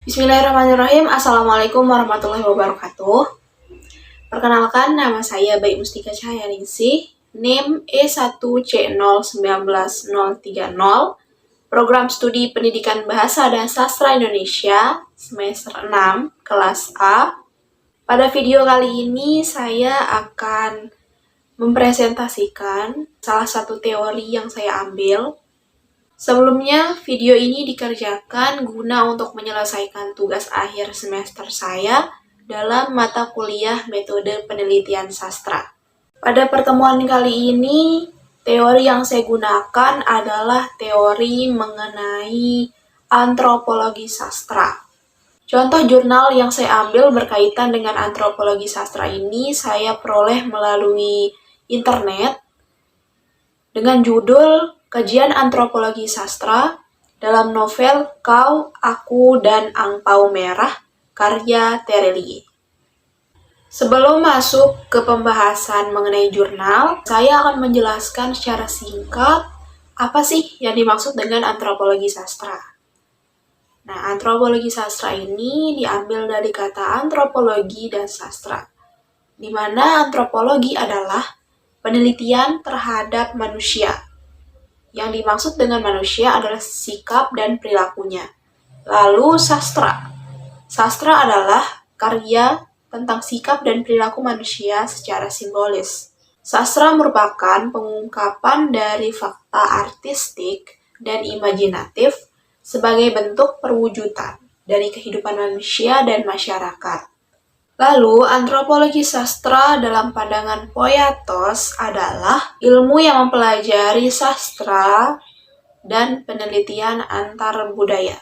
Bismillahirrahmanirrahim. Assalamualaikum warahmatullahi wabarakatuh. Perkenalkan, nama saya Baik Mustika Cahyaningsih, NIM E1C019030, Program Studi Pendidikan Bahasa dan Sastra Indonesia, semester 6, kelas A. Pada video kali ini saya akan mempresentasikan salah satu teori yang saya ambil. Sebelumnya, video ini dikerjakan guna untuk menyelesaikan tugas akhir semester saya dalam mata kuliah metode penelitian sastra. Pada pertemuan kali ini, teori yang saya gunakan adalah teori mengenai antropologi sastra. Contoh jurnal yang saya ambil berkaitan dengan antropologi sastra ini saya peroleh melalui internet dengan judul Kajian Antropologi Sastra dalam novel Kau, Aku, dan Angpau Merah, karya Terelie. Sebelum masuk ke pembahasan mengenai jurnal, saya akan menjelaskan secara singkat apa sih yang dimaksud dengan antropologi sastra. Nah, antropologi sastra ini diambil dari kata antropologi dan sastra, di mana antropologi adalah penelitian terhadap manusia. Yang dimaksud dengan manusia adalah sikap dan perilakunya. Lalu sastra. Sastra adalah karya tentang sikap dan perilaku manusia secara simbolis. Sastra merupakan pengungkapan dari fakta artistik dan imajinatif sebagai bentuk perwujudan dari kehidupan manusia dan masyarakat. Lalu, antropologi sastra dalam pandangan Poyatos adalah ilmu yang mempelajari sastra dan penelitian antar budaya.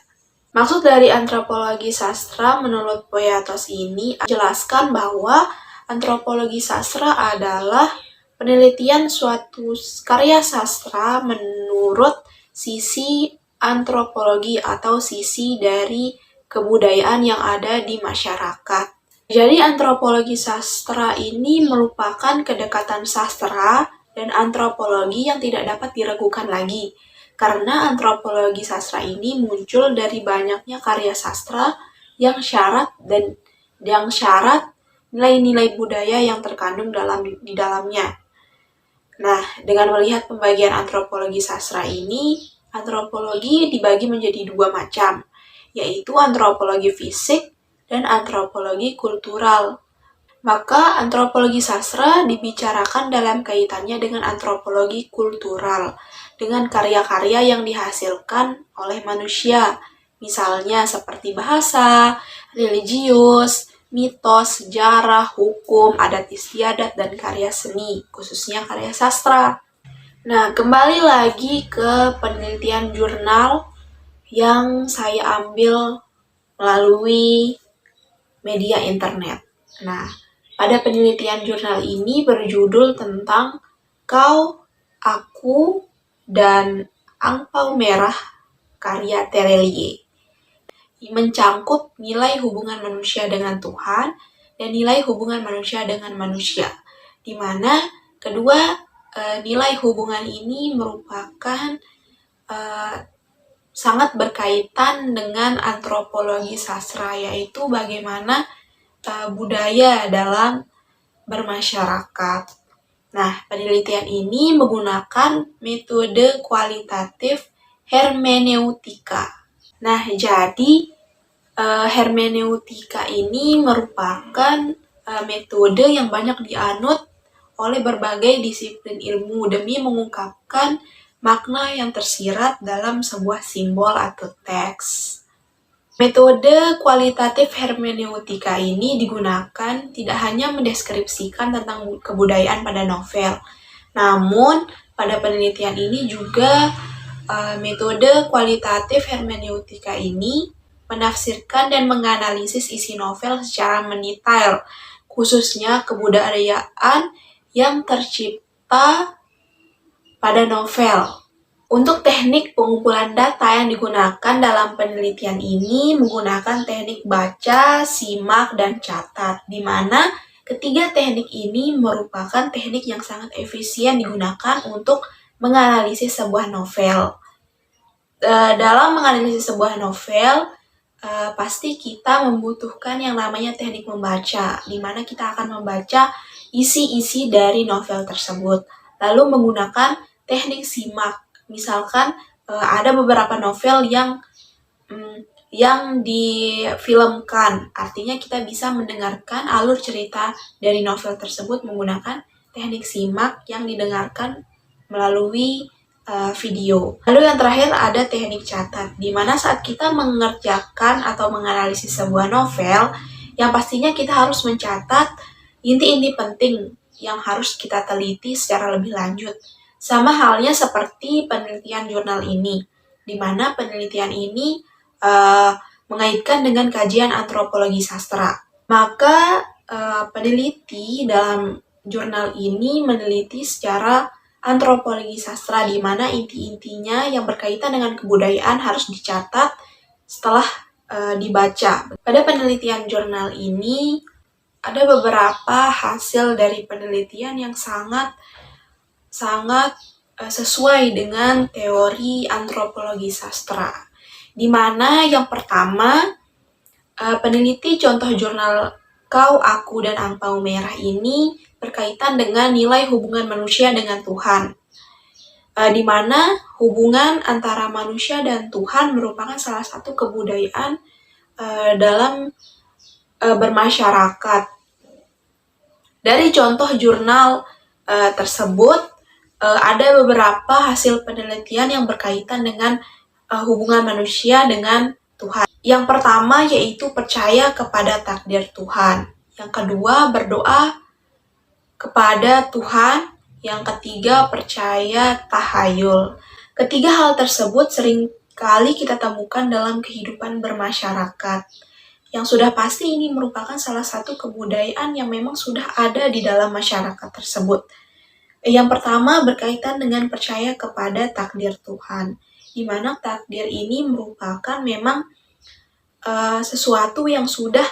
Maksud dari antropologi sastra menurut Poyatos ini jelaskan bahwa antropologi sastra adalah penelitian suatu karya sastra menurut sisi antropologi atau sisi dari kebudayaan yang ada di masyarakat. Jadi antropologi sastra ini merupakan kedekatan sastra dan antropologi yang tidak dapat diragukan lagi. Karena antropologi sastra ini muncul dari banyaknya karya sastra yang syarat nilai-nilai budaya yang terkandung di dalamnya. Nah, dengan melihat pembagian antropologi sastra ini, antropologi dibagi menjadi dua macam, yaitu antropologi fisik dan antropologi kultural. Maka antropologi sastra dibicarakan dalam kaitannya dengan antropologi kultural, dengan karya-karya yang dihasilkan oleh manusia, misalnya seperti bahasa, religius, mitos, sejarah, hukum, adat istiadat, dan karya seni, khususnya karya sastra. Nah, kembali lagi ke penelitian jurnal yang saya ambil melalui media internet. Nah, pada penelitian jurnal ini berjudul tentang Kau, Aku, dan Angpau Merah, karya Terelie. Mencangkup nilai hubungan manusia dengan Tuhan dan nilai hubungan manusia dengan manusia, di mana kedua nilai hubungan ini merupakan sangat berkaitan dengan antropologi sastra, yaitu bagaimana budaya dalam bermasyarakat. Nah, penelitian ini menggunakan metode kualitatif hermeneutika. Nah, jadi hermeneutika ini merupakan metode yang banyak dianut oleh berbagai disiplin ilmu demi mengungkapkan makna yang tersirat dalam sebuah simbol atau teks. Metode kualitatif hermeneutika ini digunakan tidak hanya mendeskripsikan tentang kebudayaan pada novel, namun pada penelitian ini juga metode kualitatif hermeneutika ini menafsirkan dan menganalisis isi novel secara mendetail, khususnya kebudayaan yang tercipta pada novel. Untuk teknik pengumpulan data yang digunakan dalam penelitian ini menggunakan teknik baca, simak, dan catat, di mana ketiga teknik ini merupakan teknik yang sangat efisien digunakan untuk menganalisis sebuah novel. Dalam menganalisis sebuah novel, pasti kita membutuhkan yang namanya teknik membaca, di mana kita akan membaca isi-isi dari novel tersebut. Lalu menggunakan teknik simak. Misalkan ada beberapa novel yang difilmkan, artinya kita bisa mendengarkan alur cerita dari novel tersebut menggunakan teknik simak yang didengarkan melalui video. Lalu yang terakhir ada teknik catat, di mana saat kita mengerjakan atau menganalisis sebuah novel, yang pastinya kita harus mencatat inti-inti penting yang harus kita teliti secara lebih lanjut. Sama halnya seperti penelitian jurnal ini, di mana penelitian ini mengaitkan dengan kajian antropologi sastra. Maka peneliti dalam jurnal ini meneliti secara antropologi sastra, di mana inti-intinya yang berkaitan dengan kebudayaan harus dicatat setelah dibaca. Pada penelitian jurnal ini ada beberapa hasil dari penelitian yang sangat sesuai dengan teori antropologi sastra. Di mana yang pertama, peneliti contoh jurnal Kau, Aku, dan Angpau Merah ini berkaitan dengan nilai hubungan manusia dengan Tuhan, di mana hubungan antara manusia dan Tuhan merupakan salah satu kebudayaan dalam bermasyarakat. Dari contoh jurnal tersebut, ada beberapa hasil penelitian yang berkaitan dengan hubungan manusia dengan Tuhan. Yang pertama yaitu percaya kepada takdir Tuhan. Yang kedua, berdoa kepada Tuhan. Yang ketiga, percaya tahayul. Ketiga hal tersebut sering kali kita temukan dalam kehidupan bermasyarakat. Yang sudah pasti ini merupakan salah satu kebudayaan yang memang sudah ada di dalam masyarakat tersebut. Yang pertama berkaitan dengan percaya kepada takdir Tuhan, di mana takdir ini merupakan memang sesuatu yang sudah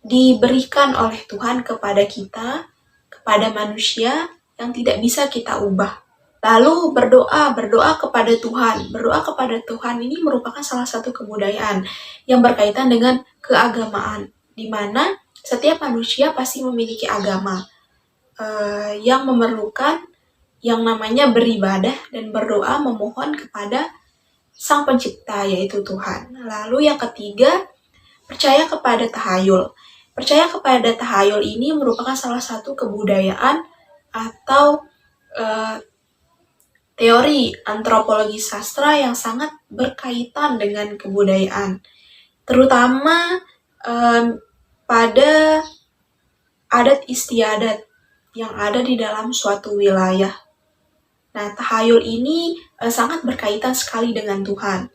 diberikan oleh Tuhan kepada kita, kepada manusia, yang tidak bisa kita ubah. Lalu berdoa kepada Tuhan. Berdoa kepada Tuhan ini merupakan salah satu kebudayaan yang berkaitan dengan keagamaan, di mana setiap manusia pasti memiliki agama yang memerlukan yang namanya beribadah dan berdoa memohon kepada Sang Pencipta, yaitu Tuhan. Lalu yang ketiga, percaya kepada tahayul. Percaya kepada tahayul ini merupakan salah satu kebudayaan atau teori antropologi sastra yang sangat berkaitan dengan kebudayaan, terutama pada adat istiadat yang ada di dalam suatu wilayah. Nah, tahayul ini sangat berkaitan sekali dengan Tuhan.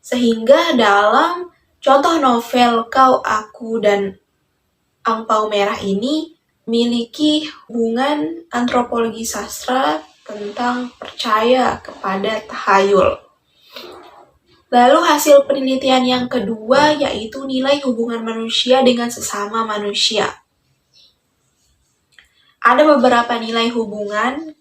Sehingga dalam contoh novel Kau, Aku, dan Angpau Merah ini memiliki hubungan antropologi sastra tentang percaya kepada tahayul. Lalu hasil penelitian yang kedua yaitu nilai hubungan manusia dengan sesama manusia. Ada beberapa nilai hubungan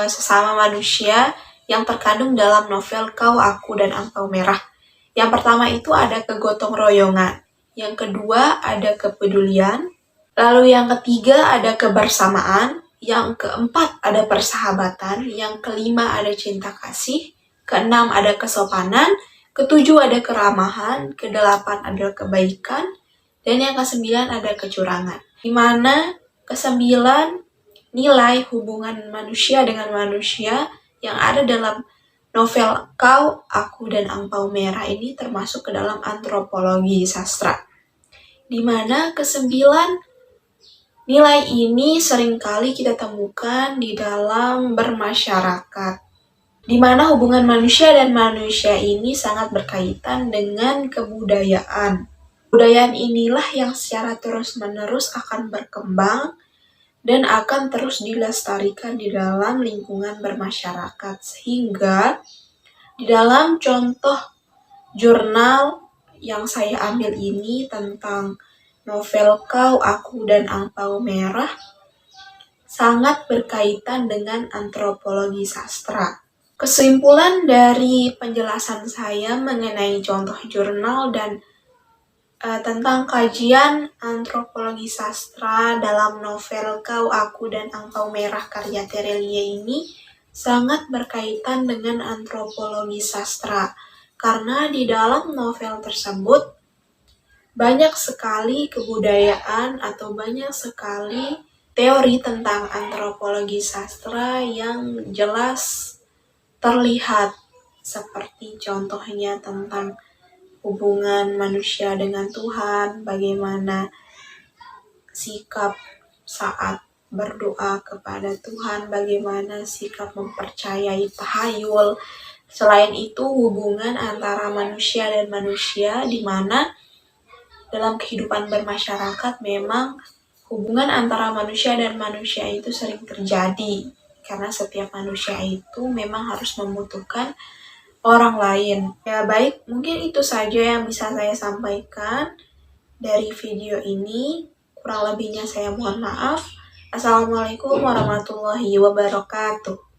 sesama manusia yang terkandung dalam novel Kau, Aku, dan Angpau Merah. Yang pertama itu ada kegotong royongan. Yang kedua ada kepedulian. Lalu yang ketiga ada kebersamaan. Yang keempat ada persahabatan. Yang kelima ada cinta kasih. Keenam ada kesopanan. Ketujuh ada keramahan. Kedelapan ada kebaikan. Dan yang kesembilan ada kecurangan. Di mana kesembilan nilai hubungan manusia dengan manusia yang ada dalam novel Kau, Aku, dan Angpau Merah ini termasuk ke dalam antropologi sastra. Di mana kesembilan nilai ini seringkali kita temukan di dalam bermasyarakat. Di mana hubungan manusia dan manusia ini sangat berkaitan dengan kebudayaan. Kebudayaan inilah yang secara terus-menerus akan berkembang dan akan terus dilestarikan di dalam lingkungan bermasyarakat. Sehingga di dalam contoh jurnal yang saya ambil ini tentang novel Kau, Aku, dan Angpau Merah sangat berkaitan dengan antropologi sastra. Kesimpulan dari penjelasan saya mengenai contoh jurnal dan tentang kajian antropologi sastra dalam novel Kau, Aku, dan Angpau Merah karya Terelia ini sangat berkaitan dengan antropologi sastra. Karena di dalam novel tersebut banyak sekali kebudayaan atau banyak sekali teori tentang antropologi sastra yang jelas terlihat, seperti contohnya tentang hubungan manusia dengan Tuhan, bagaimana sikap saat berdoa kepada Tuhan, bagaimana sikap mempercayai tahayul. Selain itu, hubungan antara manusia dan manusia, di mana dalam kehidupan bermasyarakat memang hubungan antara manusia dan manusia itu sering terjadi, karena setiap manusia itu memang harus membutuhkan orang lain. Ya baik, mungkin itu saja yang bisa saya sampaikan dari video ini. Kurang lebihnya saya mohon maaf. Assalamualaikum warahmatullahi wabarakatuh.